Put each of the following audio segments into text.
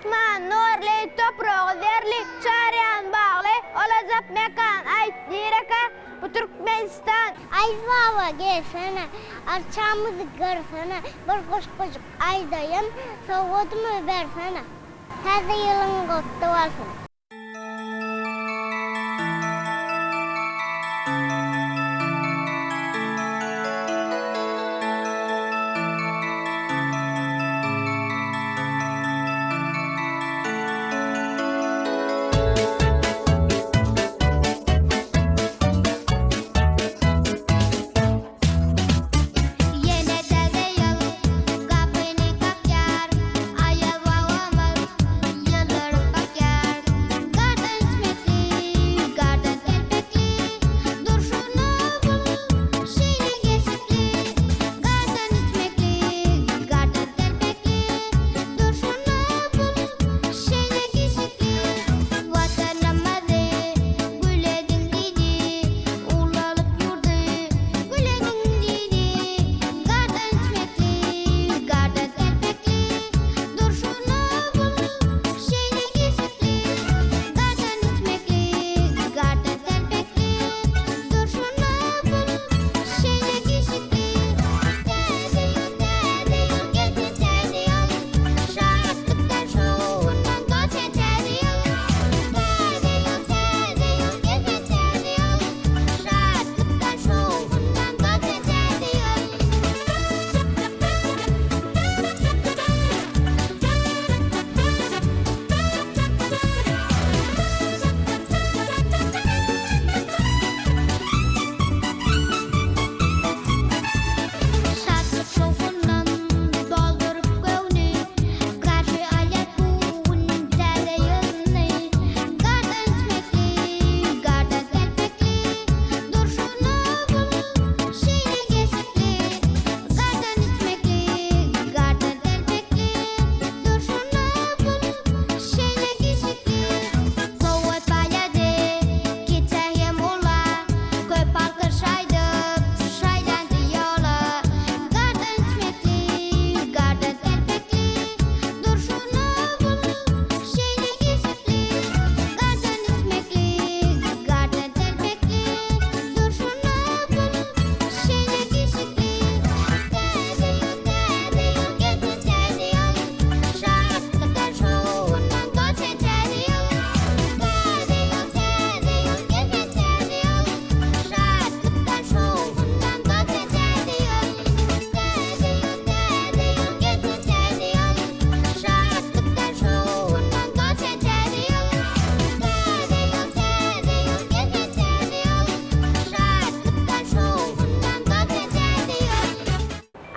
Osman, Nurli, toprağı derli, şariyan bağlı, olacak mekan, ay direka, bu Türkmenistan. Ay baba gelsene, arçamızı görsene, bir koş koşup aydayım, soğudumu versene. Taze yılın kutlu olsun.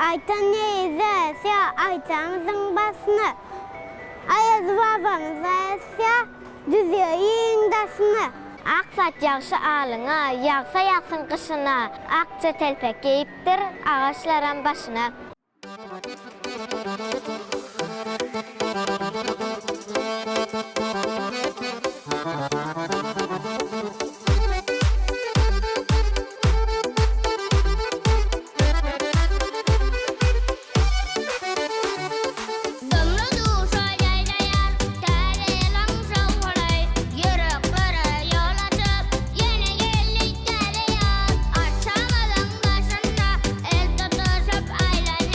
Aytan neyse, aytanızın basını. Ayaz babanıza ise düzüyün dasını. Aksat yaxşı alına, yağsa yaksın kışına, akça telpek geyiptir ağaçların başına. Aylar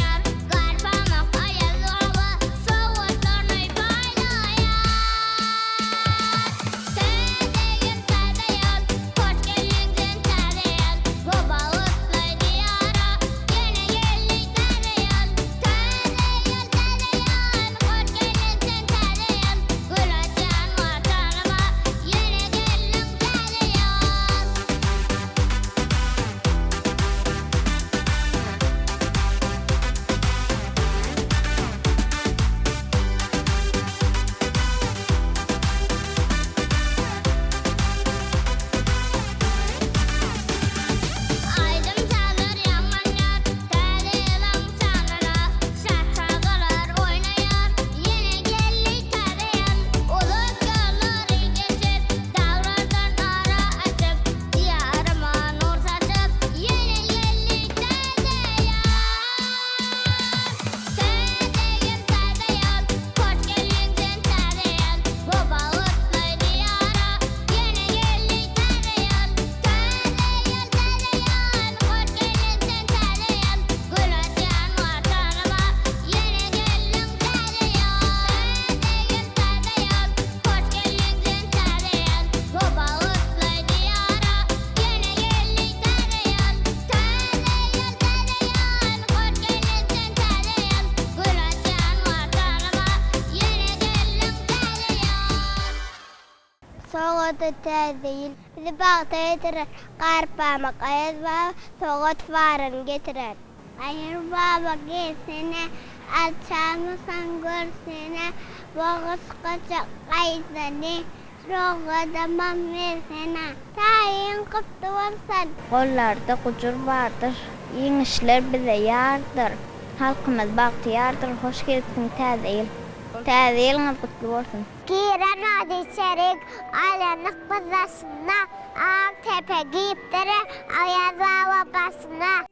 soğudu tezil. Bizi bağda yedirir. Qarpamaq ayaz var, soğut varın getirir. Ayır baba gelsene, alçamısan görsene, boğuz kaçak qaysene, soğuda versene, tayin kıptı olsan. Kollarda kucur vardır, yengişler bize yardır. Halkımız bahtiyardır, hoş gelsin tezil. Teziliniz kutlu olsun. Giren hadi içerik, ailenik bazasına, ağ tepe giyiptere, ayaza babasına.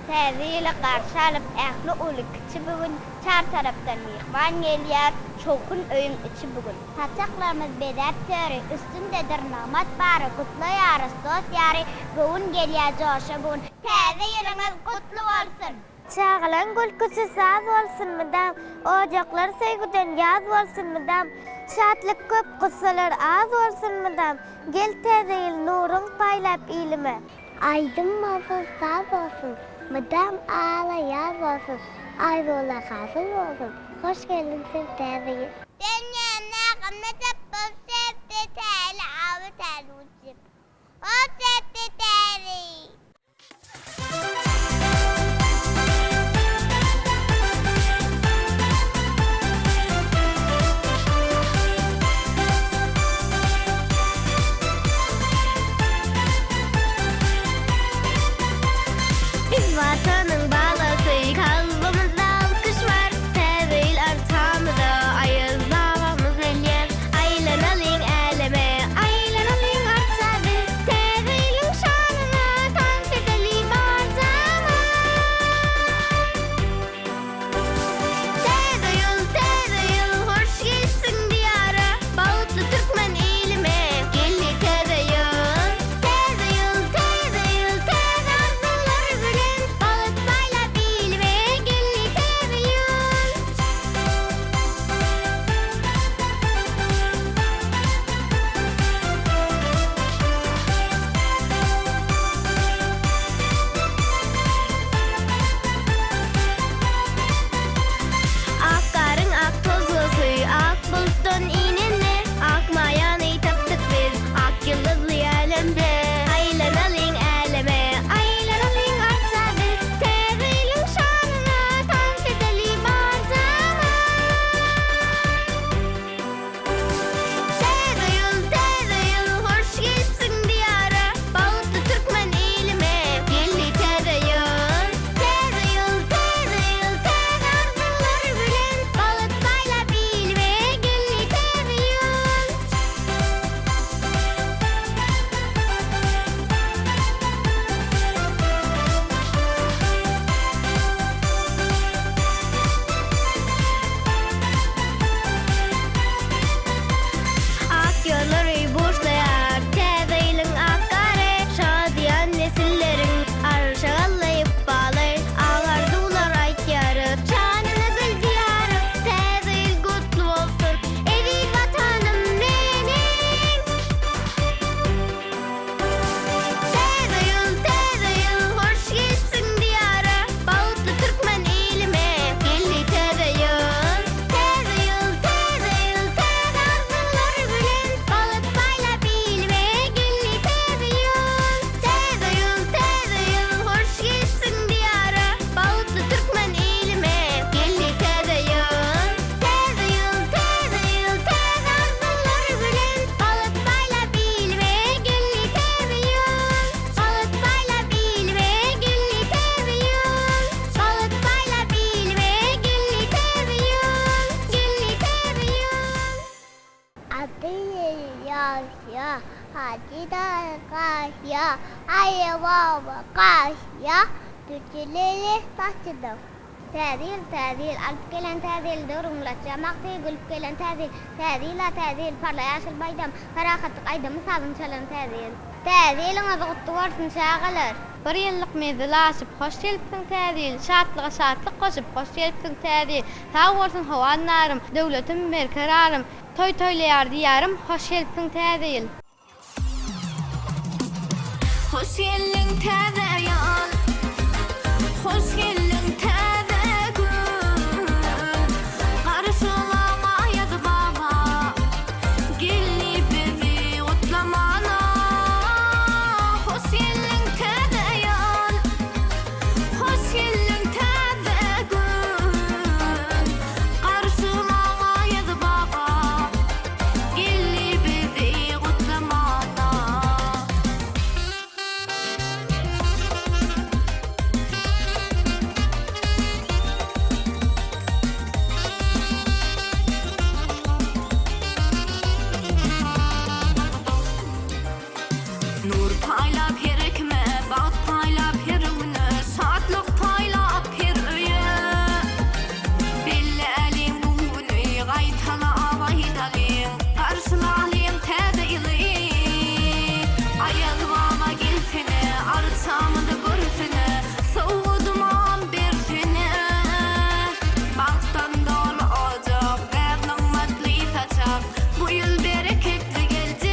Tezile karşı alıp ähli uly kiçi bugün çar tarapdan mihman gelýär, çoğun öýün içi bugün. Taçaklarymız bedep töre, üstündedir namat bary, kutlu ýarys dost ýary, bugün gelýär joşa bugün. Täze ýylyňyz kutlu bolsun. Çağılan gülküsü saz bolsun mydam, ocaklar söýgüden ýaz bolsun mydam, şatlyk köp gyssalar az bolsun mydam, gel täzeýil nuruň paýlap ilime. Aydın bolsun saz bolsun. Madam ağla yaz olsun, aydola hasıl olsun. Hoş geldin sen tezeye. Dünyana kımete bu septi teli avı teli uçup. O septi teli. Biz vatanın balası, kalbimizde alkış var. Tezeye Macida kaşya, ay baba kaşya, tüçüleli taşıdım. Tadil, alıp gelen tadil durumlatça, maqti gülüp gelen tadil, parlayaşıl baydam, karahatlık aydamı sabun çalan tadil. Tadilin adı quttu varsın şağalar. Bir yıllık mezilaship, hoş gelipsin tadil, şatlığa şatlık koşup, hoş gelipsin tadil, sağ olsun havanlarım, devletim ver kararım, toy toylayar diyarım, hoş gelipsin tadil. Hoş geldin tadayal, hoş geldin tadagül, karşılama yadı baba, gelli bizi kutlamana. Hoş geldin tadayal, hoş geldin tadagül, karşılama yadı baba, gelli bizi kutlamana. Nur paylap herikme, bağıt paylap herüne, saatlik paylap her öye. Belli elin muğunu, gaytala avaydalin, karşılalin tədeyli. Ayalvama gelsene, arıtsamıdı bürüsüne, soğudumam bersene. Bağıttan dolu ocak, vernin matli saçak, bu yıl bereketli gelecek.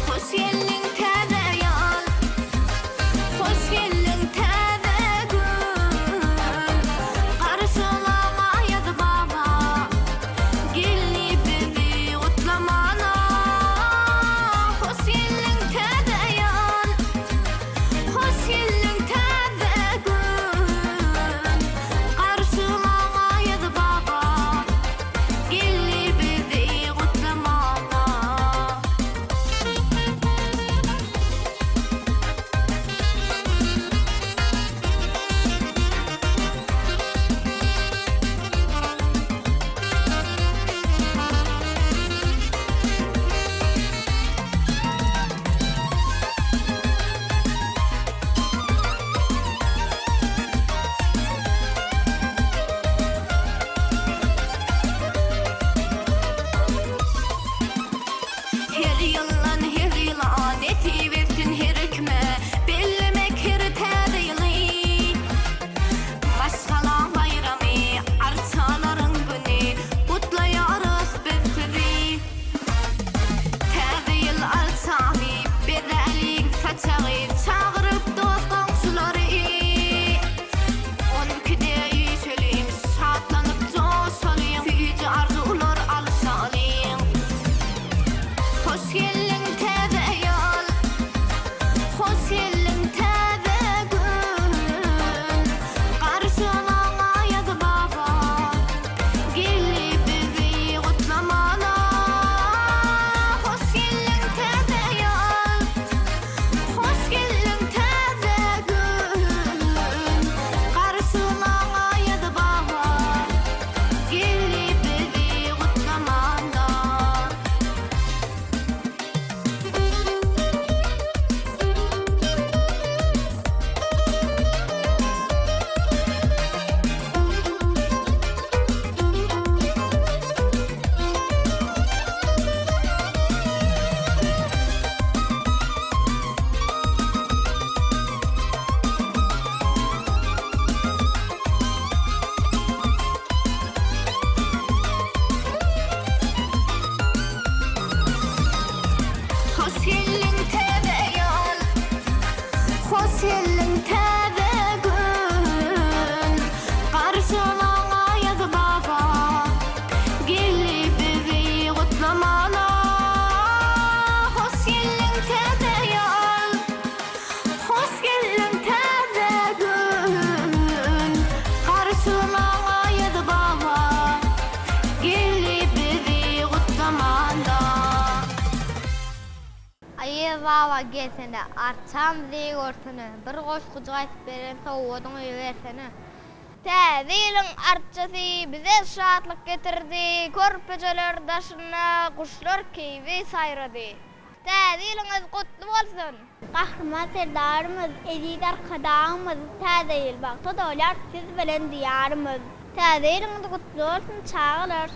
Hoş geldin tadayal, hoş geldin tadagül, karşılama yadı baba, gelli bizi kutlamana. Hoş geldin tadayal, hoş geldin tadagül, karşılama yadı baba, gelli bizi kutlamana. Her yılan eti versin her hükme, bellemek her tədeyli. Başkalan bayrami, arçaların günü, kutlayarız biz sizi. Tədeyil arçami, berelin saçağı, çağırıp dost komşuları. 12'de söyleyeyim, şatlanıp coşalıyım, füyücü arzular alışalıyım. Hoş geldin tadayal, hoş geldin tadagül, karşılama yadı baba, gelli bizi kutlamana. Hoş geldin tadayal, hoş geldin tadagül, karşılama yadı baba, gelli bizi kutlamana. Hoş geldin tadayal, hoş geldin tadagül, karşılama yadı baba, gelli bizi kutlamana. Hoş geldin tadayal, hoş geldin tadagül, karşılama yadı baba, gelli bizi kutlamana. Ayı baba gelsene, arçam diye ortunu, bir koş kucak açıp verem, soğudun versene. Tadilin artçası bize şatlık getirdi, körpeçeler daşına kuşlar keyfi sayradı. Täze ýylyňyz gutly bolsun. Kahraman serdarymyz, eziz arkadaşymyz, täze ýyl bagta dolar siz bilen diýarymyz. Täze ýylyňyz gutly bolsun, çağılar.